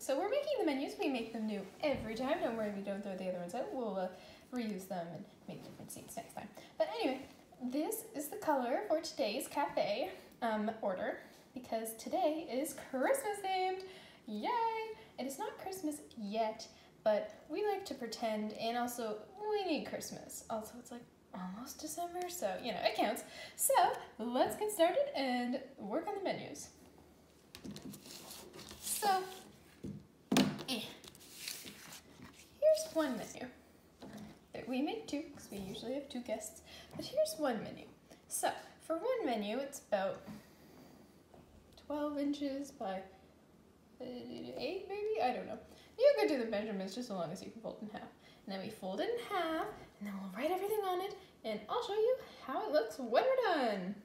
So we're making the menus. We make them new every time. Don't worry, we don't throw the other ones out. We'll reuse them and make different scenes next time. But anyway, this is the color for today's cafe order, because today is Christmas themed. Yay! It is not Christmas yet, but we like to pretend, and also we need Christmas. Also, it's like almost December, so you know, it counts. So let's get started and work on the menus. So, here's one menu. We made two, because we usually have 2 guests, but here's one menu. So, for one menu, it's about 12 inches by 8 maybe? I don't know. You can do the measurements just as long as you can fold it in half. And then we fold it in half, and then we'll write everything on it, and I'll show you how it looks when we're done.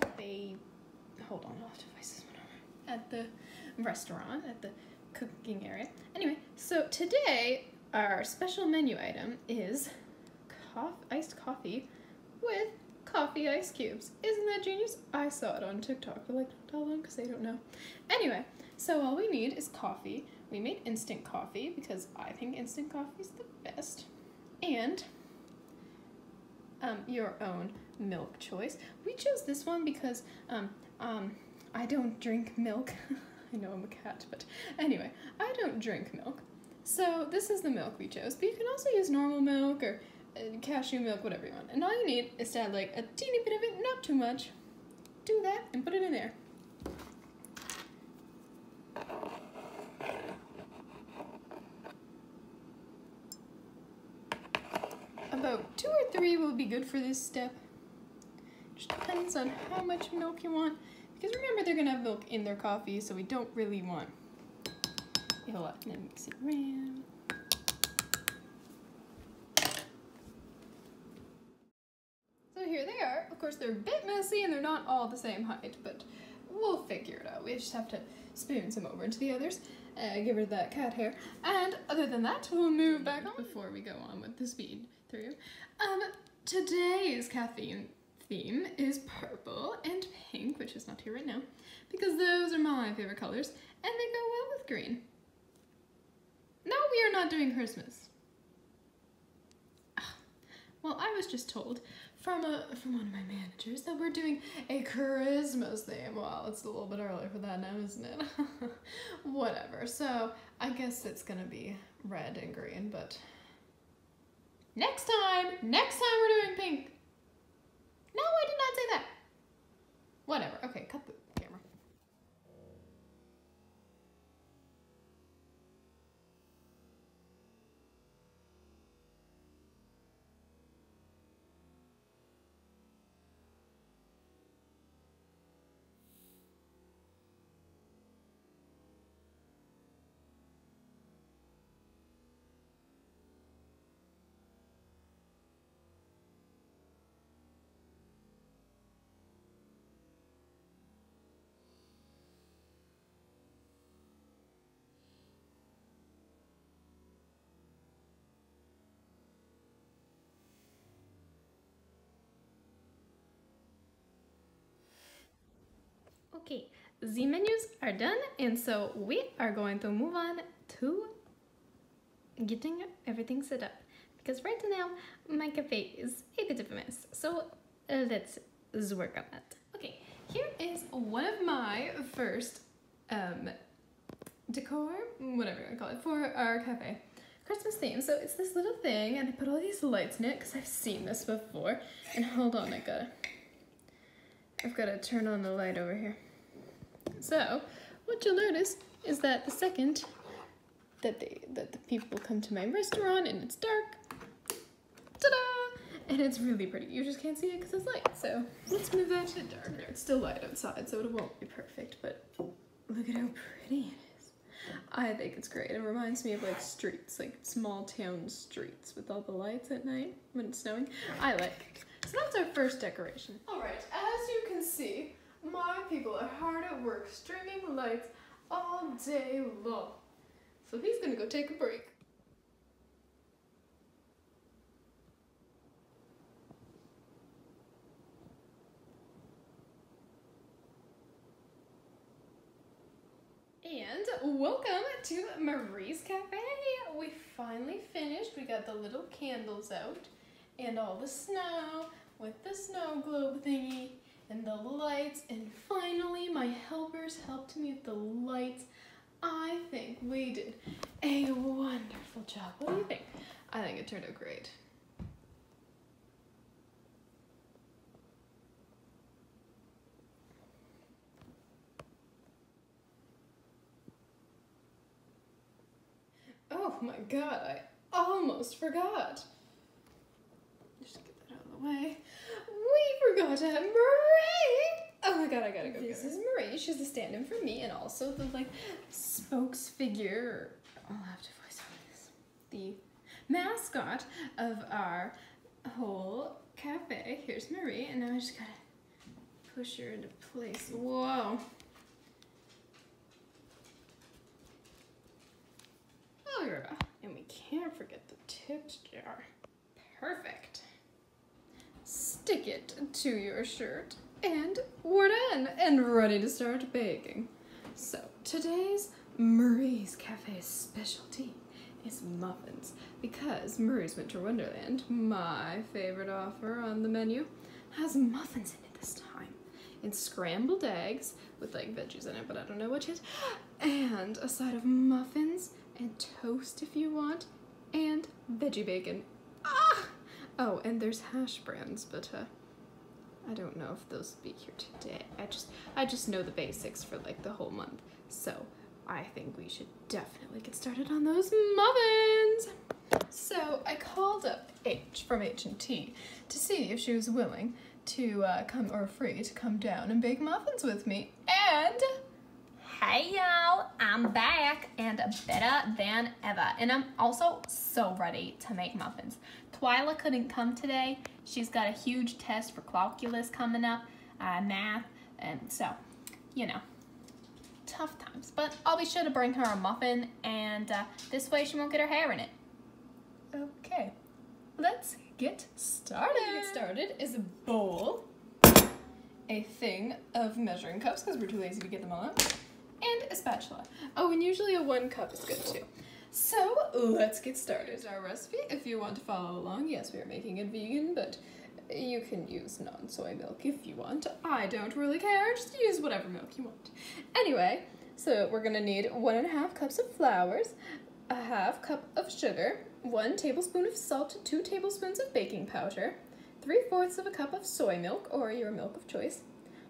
Cafe, hold on, I'll have to place this one over. At the restaurant, at the cooking area. Anyway, so today our special menu item is iced coffee with coffee ice cubes. Isn't that genius? I saw it on TikTok, but like don't tell them because they don't know. Anyway, so all we need is coffee. We made instant coffee because I think instant coffee is the best. And your own milk choice. We chose this one because I don't drink milk. I know I'm a cat, but anyway, I don't drink milk. So this is the milk we chose, but you can also use normal milk or cashew milk, whatever you want. And all you need is to add like a teeny bit of it, not too much. Do that and put it in there. About 2 or 3 will be good for this step. Just depends on how much milk you want. Because remember, they're gonna have milk in their coffee, so we don't really want a lot. And then mix it around. So here they are. Of course, they're a bit messy and they're not all the same height, but we'll figure it out. We just have to spoon some over into the others, give her that cat hair. And other than that, we'll move back on before we go on with the speed through. Today's caffeine theme is purple and pink, which is not here right now, because those are my favorite colors, and they go well with green. No, we are not doing Christmas. Well, I was just told from one of my managers that we're doing a Christmas theme. Well, it's a little bit early for that now, isn't it? Whatever. So I guess it's gonna be red and green, but next time we're doing pink. No, I did not say that. Whatever. Okay, cut the camera. Okay, the menus are done, and so we are going to move on to getting everything set up, because right now my cafe is a bit of a mess, so let's work on that. Okay, here is one of my first decor, whatever you want to call it, for our cafe. Christmas theme. So it's this little thing, and I put all these lights in it because I've seen this before. And hold on, I've got to turn on the light over here. So what you'll notice is that the second that the people come to my restaurant and it's dark, ta-da! And it's really pretty. You just can't see it because it's light. So let's move that to darker. It's still light outside, so it won't be perfect, but look at how pretty it is. I think it's great. It reminds me of like streets, like small town streets with all the lights at night when it's snowing. I like it. So that's our first decoration. All right, as you can see, my people are hard at work stringing lights all day long. So he's gonna go take a break. And welcome to Marie's Cafe. We finally finished. We got the little candles out and all the snow with the snow globe thingy and the lights. And finally my helpers helped me with the lights. I think we did a wonderful job. What do you think? I think it turned out great. Oh my god, I almost forgot. Just get that out of the way. We forgot to have Marie! Oh my god, I gotta go. This is Marie. She's the stand-in for me and also the spokesfigure. I'll have to voice over this. The mascot of our whole cafe. Here's Marie, and now I just gotta push her into place. Whoa. And we can't forget the tips jar. Perfect. Stick it to your shirt and we're done and ready to start baking. So today's Marie's Cafe specialty is muffins because Marie's Winter Wonderland, my favorite offer on the menu, has muffins in it this time. And scrambled eggs with veggies in it, but I don't know which yet, and a side of muffins and toast if you want, and veggie bacon. Ah! Oh, and there's hash browns, but I don't know if those will be here today. I just know the basics for the whole month, so I think we should definitely get started on those muffins. So I called up H from H&T to see if she was willing to free to come down and bake muffins with me, and hey y'all, I'm back and better than ever. And I'm also so ready to make muffins. Twyla couldn't come today. She's got a huge test for calculus coming up, math, and so, tough times. But I'll be sure to bring her a muffin, and this way she won't get her hair in it. Okay, let's get started. To get started is a bowl, a thing of measuring cups because we're too lazy to get them all out, and a spatula. Oh, and usually a 1 cup is good too. So let's get started. Here's our recipe if you want to follow along. Yes, we are making it vegan, but you can use non-soy milk if you want. I don't really care, just use whatever milk you want. Anyway, so we're gonna need 1.5 cups of flours, a 1/2 cup of sugar, 1 tablespoon of salt, 2 tablespoons of baking powder, 3/4 of a cup of soy milk or your milk of choice,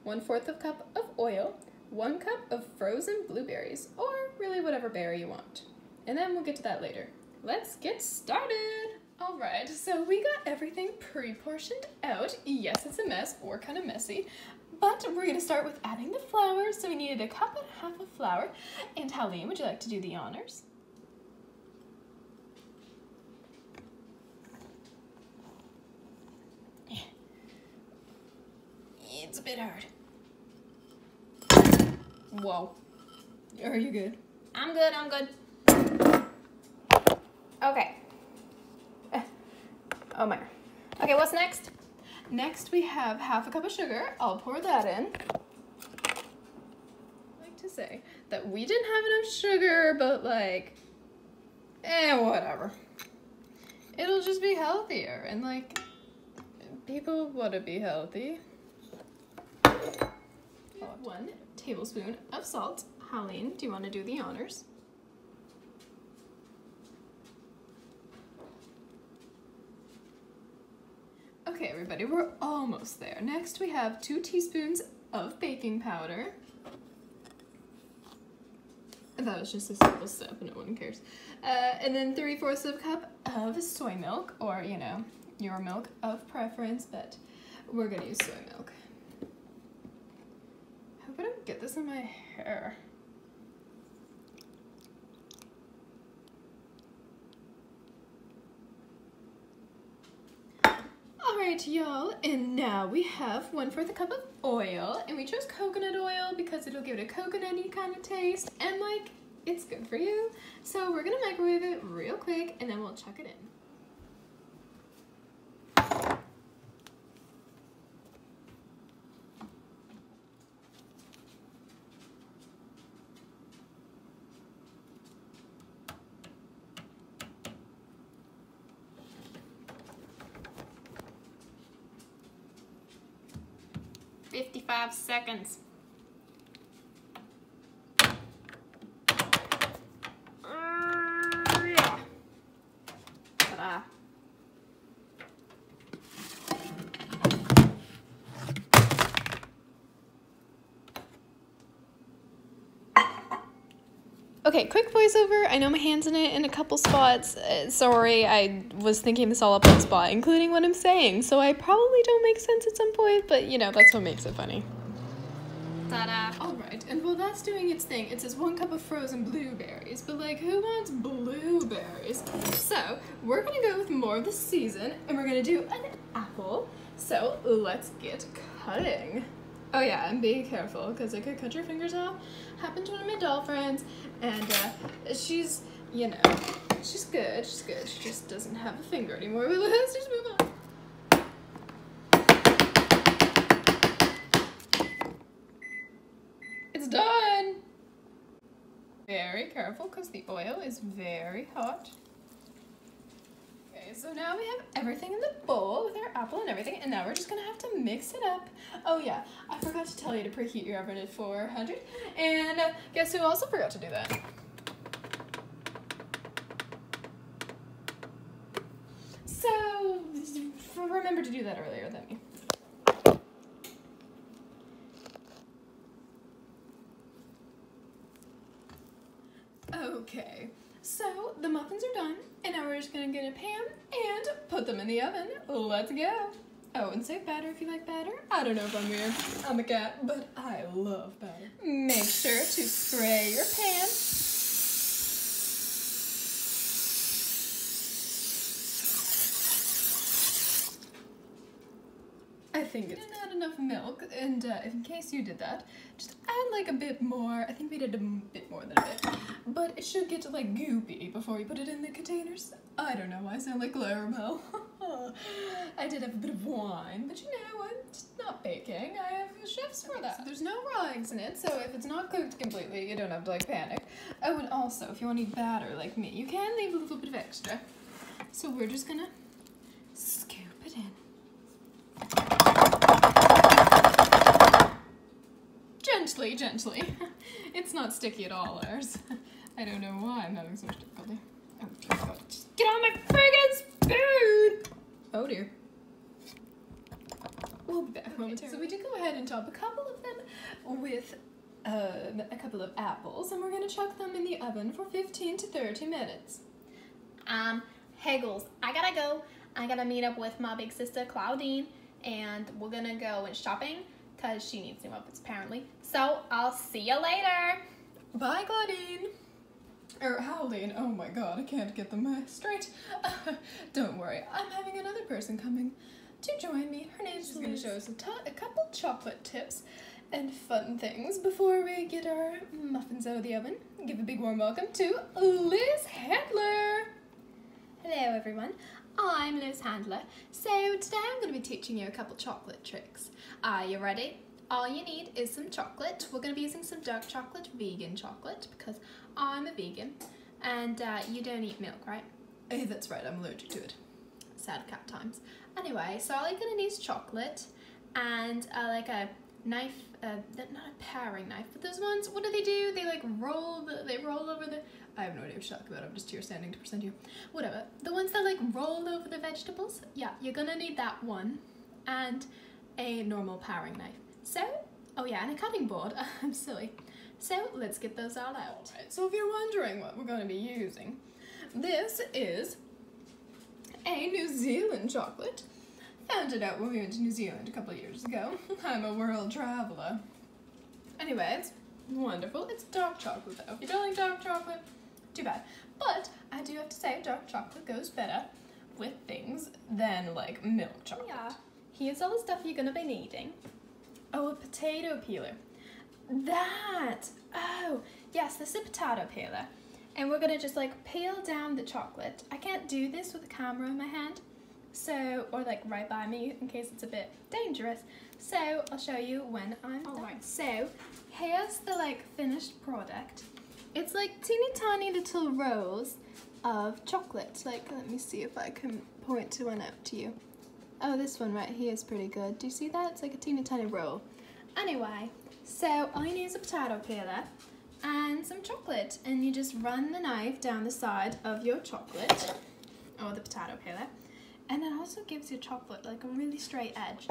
1/4 of a cup of oil, 1 cup of frozen blueberries, or really whatever berry you want. And then we'll get to that later. Let's get started! Alright, so we got everything pre-portioned out. Yes, it's a mess, or kind of messy, but we're gonna start with adding the flour. So we needed 1.5 cups of flour. And Helene, would you like to do the honors? It's a bit hard. Whoa. Are you good? I'm good, I'm good. Okay. Oh my. Okay, what's next? Next we have 1/2 cup of sugar. I'll pour that in. I like to say that we didn't have enough sugar, but whatever. It'll just be healthier, and people want to be healthy. 1 tablespoon of salt. Helene, do you want to do the honors? Okay, everybody, we're almost there. Next, we have 2 teaspoons of baking powder. That was just a simple step, no one cares. And then 3/4 of a cup of soy milk, or, your milk of preference, but we're gonna use soy milk. I hope I don't get this in my hair. Alright, y'all, and now we have 1/4 cup of oil, and we chose coconut oil because it'll give it a coconutty kind of taste, and it's good for you. So we're gonna microwave it real quick, and then we'll chuck it in. 55 seconds. Yeah. Ta-da. Okay, quick voiceover. I know my hand's in it in a couple spots. Sorry, I was thinking this all up on the spot, including what I'm saying, so I probably don't make sense at some point, but you know, that's what makes it funny. Ta-da. Alright, and while that's doing its thing, it says 1 cup of frozen blueberries, but like, who wants blueberries? So, we're gonna go with more of the season, and we're gonna do an apple. So, let's get cutting. Oh yeah, and be careful, because it could cut your fingers off. Happened to one of my doll friends, and she's, you know, she's good, she just doesn't have a finger anymore, but let's just move on. It's done! Very careful, because the oil is very hot. Okay, so now we have everything in the bowl with our apple and everything, and now we're just gonna have to mix it up. Oh yeah, I forgot to tell you to preheat your oven at 400, and guess who also forgot to do that? So, remember to do that earlier than me. Okay, so the muffins are done, and now we're just gonna get a pan and put them in the oven. Let's go. Oh, and save batter if you like batter. I don't know if I'm weird. I'm a cat, but I love batter. Make sure to spray your pan. I think it's not enough milk, and in case you did that, just add like a bit more. I think we did a bit more than a bit, but it should get like goopy before you put it in the containers. I don't know, I sound like Clarabelle. I did have a bit of wine, but you know, I'm just not baking. I have chefs for that. So there's no raw eggs in it, so if it's not cooked completely, you don't have to like panic. Oh, and also, if you want to eat batter like me, you can leave a little bit of extra. So we're just gonna scoop it in. Gently, gently. It's not sticky at all, ours. I don't know why I'm having so much difficulty. Oh, dear God. Just get on my friggin' spoon! Oh dear. We'll be back momentarily. So we did go ahead and top a couple of them with a couple of apples, and we're gonna chuck them in the oven for 15 to 30 minutes. Haggles, I gotta go. I gotta meet up with my big sister, Claudine, and we're gonna go shopping, because she needs new muffins, apparently. So, I'll see you later. Bye, Claudine. Or Howleen. Oh my God, I can't get them straight. Don't worry, I'm having another person coming to join me. Her name's going to show us a couple chocolate tips and fun things before we get our muffins out of the oven. Give a big warm welcome to Liz Handler. Hello, everyone. I'm Liz Handler. So today I'm going to be teaching you a couple chocolate tricks. Are you ready? All you need is some chocolate. We're going to be using some dark chocolate, vegan chocolate, because I'm a vegan, and you don't eat milk, right? Hey, that's right, I'm allergic to it. Sad cat times. Anyway, so all you're going to need is chocolate and like a knife, not a paring knife, but those ones, what do? They like roll over the, I have no idea what you're talking about, I'm just here standing to present you. Whatever. The ones that like roll over the vegetables, yeah, you're gonna need that one, and a normal paring knife. So, oh yeah, and a cutting board. I'm silly. So, let's get those all out. Alright, so if you're wondering what we're going to be using, this is a New Zealand chocolate. Found it out when we went to New Zealand a couple of years ago. I'm a world traveler. Anyway, it's wonderful. It's dark chocolate though. If you don't like dark chocolate, too bad. But I do have to say dark chocolate goes better with things than like milk chocolate. Yeah. Here's all the stuff you're gonna be needing. Oh, a potato peeler. That! Oh, yes, this is a potato peeler. And we're gonna just like peel down the chocolate. I can't do this with a camera in my hand, so, or like right by me in case it's a bit dangerous. So, I'll show you when I'm done. Alright, so here's the like finished product. It's like teeny tiny little rolls of chocolate. Like, let me see if I can point to one out to you. Oh, this one right here is pretty good. Do you see that? It's like a teeny tiny roll. Anyway, so I use a potato peeler and some chocolate, and you just run the knife down the side of your chocolate, or the potato peeler, and it also gives your chocolate like a really straight edge,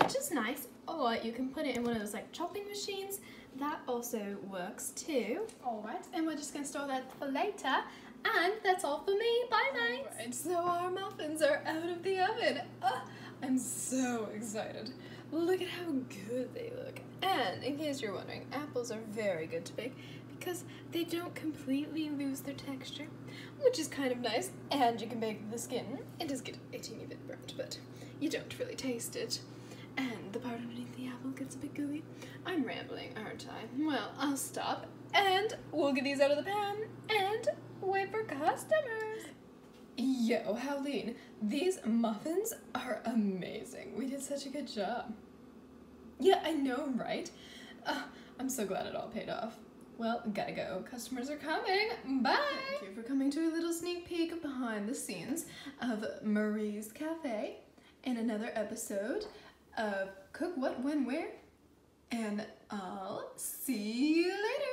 which is nice. Or you can put it in one of those like chopping machines. That also works too. Alright, and we're just gonna store that for later. And that's all for me. Bye, mates. Alright, so our muffins are out of the oven. I'm so excited. Look at how good they look. And in case you're wondering, apples are very good to bake because they don't completely lose their texture, which is kind of nice. And you can bake the skin. It does get a teeny bit burnt, but you don't really taste it. And the part underneath the apple gets a bit gooey. I'm rambling, aren't I? Well, I'll stop and we'll get these out of the pan and wait for customers. Yo, Howleen, these muffins are amazing. We did such a good job. Yeah, I know, right? I'm so glad it all paid off. Well, gotta go. Customers are coming. Bye! Thank you for coming to a little sneak peek behind the scenes of Marie's Cafe in another episode of Cook What, When, Where, and I'll see you later.